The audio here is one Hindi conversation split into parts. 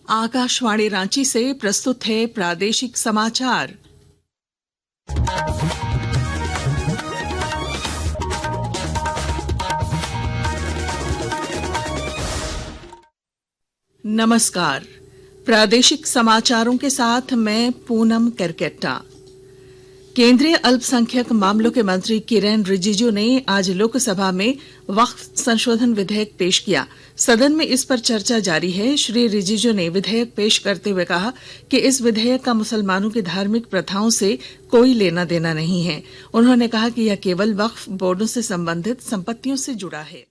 आकाशवाणी रांची से प्रस्तुत है प्रादेशिक समाचार। नमस्कार। प्रादेशिक समाचारों के साथ मैं पूनम करकेट्टा। केंद्रीय अल्पसंख्यक मामलों के मंत्री किरेन रिजिजू ने आज लोकसभा में वक्फ संशोधन विधेयक पेश किया। सदन में इस पर चर्चा जारी है। श्री रिजिजू ने विधेयक पेश करते हुए कहा कि इस विधेयक का मुसलमानों की धार्मिक प्रथाओं से कोई लेना देना नहीं है। उन्होंने कहा कि यह केवल वक्फ बोर्डों से संबंधित संपत्तियों से जुड़ा है।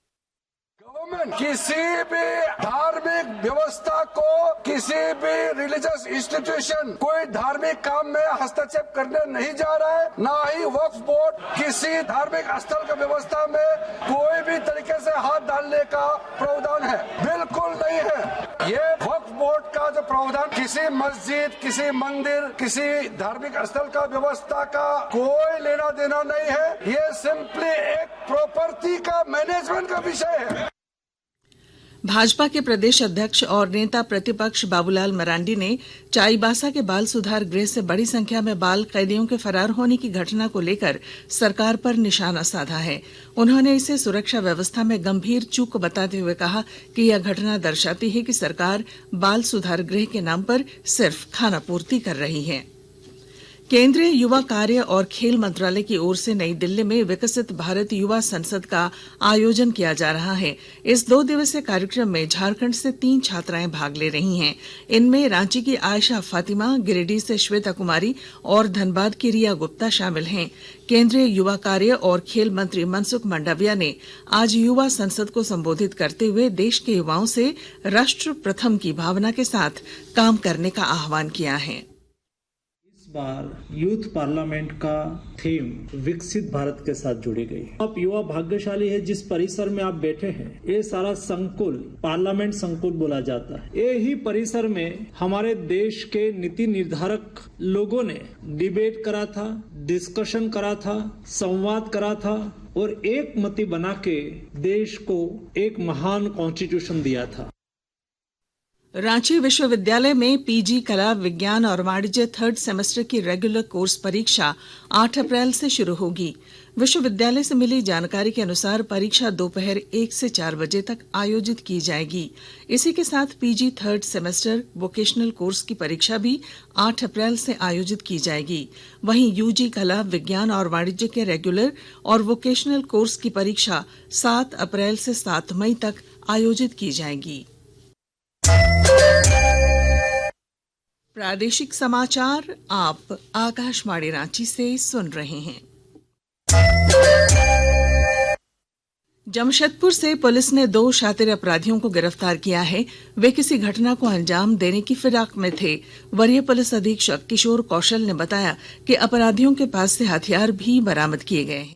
किसी भी धार्मिक व्यवस्था को, किसी भी रिलीजियस इंस्टीट्यूशन कोई धार्मिक काम में हस्तक्षेप करने नहीं जा रहा है। ना ही वक्फ बोर्ड किसी धार्मिक स्थल की व्यवस्था में कोई भी तरीके से हाथ डालने का प्रावधान है, बिल्कुल नहीं है। ये वक्फ बोर्ड का जो प्रावधान किसी मस्जिद, किसी मंदिर, किसी धार्मिक स्थल का व्यवस्था का कोई लेना देना नहीं है। ये सिंपली एक प्रॉपर्टी का मैनेजमेंट का विषय है। भाजपा के प्रदेश अध्यक्ष और नेता प्रतिपक्ष बाबूलाल मरांडी ने चाईबासा के बाल सुधार गृह से बड़ी संख्या में बाल कैदियों के फरार होने की घटना को लेकर सरकार पर निशाना साधा है। उन्होंने इसे सुरक्षा व्यवस्था में गंभीर चूक बताते हुए कहा कि यह घटना दर्शाती है कि सरकार बाल सुधार गृह के नाम पर सिर्फ खानापूर्ति कर रही है। केंद्रीय युवा कार्य और खेल मंत्रालय की ओर से नई दिल्ली में विकसित भारत युवा संसद का आयोजन किया जा रहा है। इस 2 दिवसीय कार्यक्रम में झारखंड से 3 छात्राएं भाग ले रही हैं। इनमें रांची की आयशा फातिमा, गिरिडीह से श्वेता कुमारी और धनबाद की रिया गुप्ता शामिल हैं। केंद्रीय युवा कार्य और खेल मंत्री मनसुख मंडाविया ने आज युवा संसद को संबोधित करते हुए देश के युवाओं से राष्ट्र प्रथम की भावना के साथ काम करने का आह्वान किया है। बार यूथ पार्लियामेंट का थीम विकसित भारत के साथ जुड़ी गई। आप युवा भाग्यशाली है जिस परिसर में आप बैठे हैं। ये सारा संकुल पार्लियामेंट संकुल बोला जाता है। ये ही परिसर में हमारे देश के नीति निर्धारक लोगों ने डिबेट करा था, डिस्कशन करा था, संवाद करा था और एक मति बना के देश को एक महान कॉन्स्टिट्यूशन दिया था। रांची विश्वविद्यालय में पीजी कला विज्ञान और वाणिज्य 3rd सेमेस्टर की रेगुलर कोर्स परीक्षा 8 अप्रैल से शुरू होगी। विश्वविद्यालय से मिली जानकारी के अनुसार परीक्षा दोपहर 1 से 4 बजे तक आयोजित की जाएगी। इसी के साथ PG 3rd semester vocational course की परीक्षा भी 8 अप्रैल से आयोजित की जाएगी। वहीं यूजी कला विज्ञान और वाणिज्य के रेगुलर और वोकेशनल कोर्स की परीक्षा 7 अप्रैल से 7 मई तक आयोजित की जाएगी। प्रादेशिक समाचार आप आकाशवाणी रांची से सुन रहे हैं। जमशेदपुर से पुलिस ने 2 शातिर अपराधियों को गिरफ्तार किया है। वे किसी घटना को अंजाम देने की फिराक में थे। वरीय पुलिस अधीक्षक किशोर कौशल ने बताया कि अपराधियों के पास से हथियार भी बरामद किए गए हैं।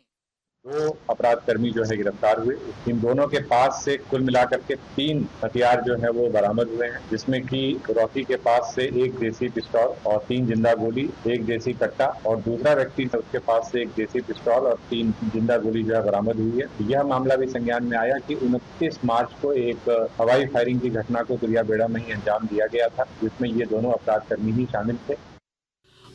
2 अपराधकर्मी जो है गिरफ्तार हुए। इन दोनों के पास से कुल मिलाकर के 3 हथियार जो है वो बरामद हुए हैं, जिसमें कि रॉकी के पास से 1 देसी पिस्तौल और 3 जिंदा गोली, 1 देसी कट्टा और दूसरा व्यक्ति उसके पास से 1 देसी पिस्तौल और 3 जिंदा गोली जो है बरामद हुई है। यह मामला भी संज्ञान में आया कि 29 मार्च को एक हवाई फायरिंग की घटना को तुरियाबेड़ा में ही अंजाम दिया गया था, जिसमें ये दोनों अपराधकर्मी ही शामिल थे।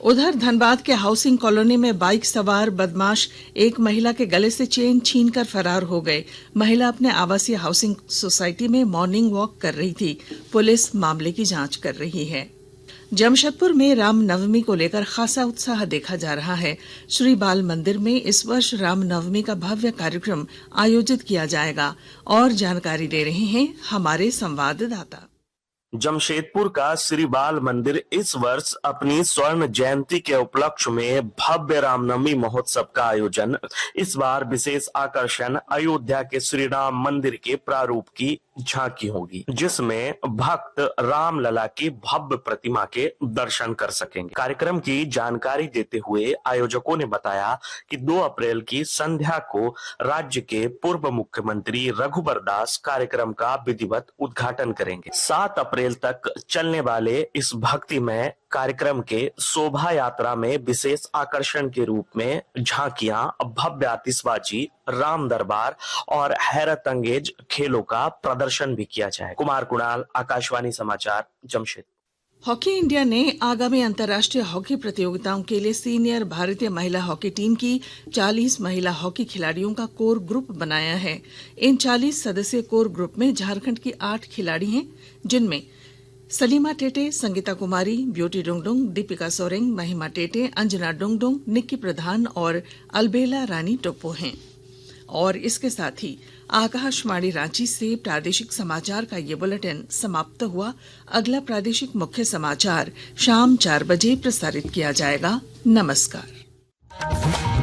उधर धनबाद के हाउसिंग कॉलोनी में बाइक सवार बदमाश एक महिला के गले से चेन छीनकर फरार हो गए। महिला अपने आवासीय हाउसिंग सोसाइटी में मॉर्निंग वॉक कर रही थी। पुलिस मामले की जांच कर रही है। जमशेदपुर में रामनवमी को लेकर खासा उत्साह देखा जा रहा है। श्री बाल मंदिर में इस वर्ष रामनवमी का भव्य कार्यक्रम आयोजित किया जाएगा और जानकारी दे रहे हैं हमारे संवाददाता। जमशेदपुर का श्री बाल मंदिर इस वर्ष अपनी स्वर्ण जयंती के उपलक्ष्य में भव्य रामनवमी महोत्सव का आयोजन। इस बार विशेष आकर्षण अयोध्या के श्री राम मंदिर के प्रारूप की झांकी होगी, जिसमें भक्त रामलला की भव्य प्रतिमा के दर्शन कर सकेंगे। कार्यक्रम की जानकारी देते हुए आयोजकों ने बताया कि 2 अप्रैल की संध्या को राज्य के पूर्व मुख्यमंत्री रघुबर दास कार्यक्रम का विधिवत उद्घाटन करेंगे। 7 अप्रैल अप्रैल तक चलने वाले इस भक्तिमय कार्यक्रम के शोभा यात्रा में विशेष आकर्षण के रूप में झांकियां, भव्य आतिशबाजी, राम दरबार और हैरत अंगेज खेलों का प्रदर्शन भी किया जाए। कुमार कुणाल, आकाशवाणी समाचार, जमशेदपुर। हॉकी इंडिया ने आगामी अंतर्राष्ट्रीय हॉकी प्रतियोगिताओं के लिए सीनियर भारतीय महिला हॉकी टीम की 40 महिला हॉकी खिलाड़ियों का कोर ग्रुप बनाया है। इन 40 सदस्यीय कोर ग्रुप में झारखंड की 8 खिलाड़ी हैं, जिनमें सलीमा टेटे, संगीता कुमारी, ब्यूटी डुंगडुंग, दीपिका सोरेंग, महिमा टेटे, अंजना डुंगडुंग, निक्की प्रधान और अलबेला रानी टोप्पो हैं। और इसके साथ ही आकाशवाणी रांची से प्रादेशिक समाचार का ये बुलेटिन समाप्त हुआ। अगला प्रादेशिक मुख्य समाचार शाम 4 बजे प्रसारित किया जाएगा। नमस्कार।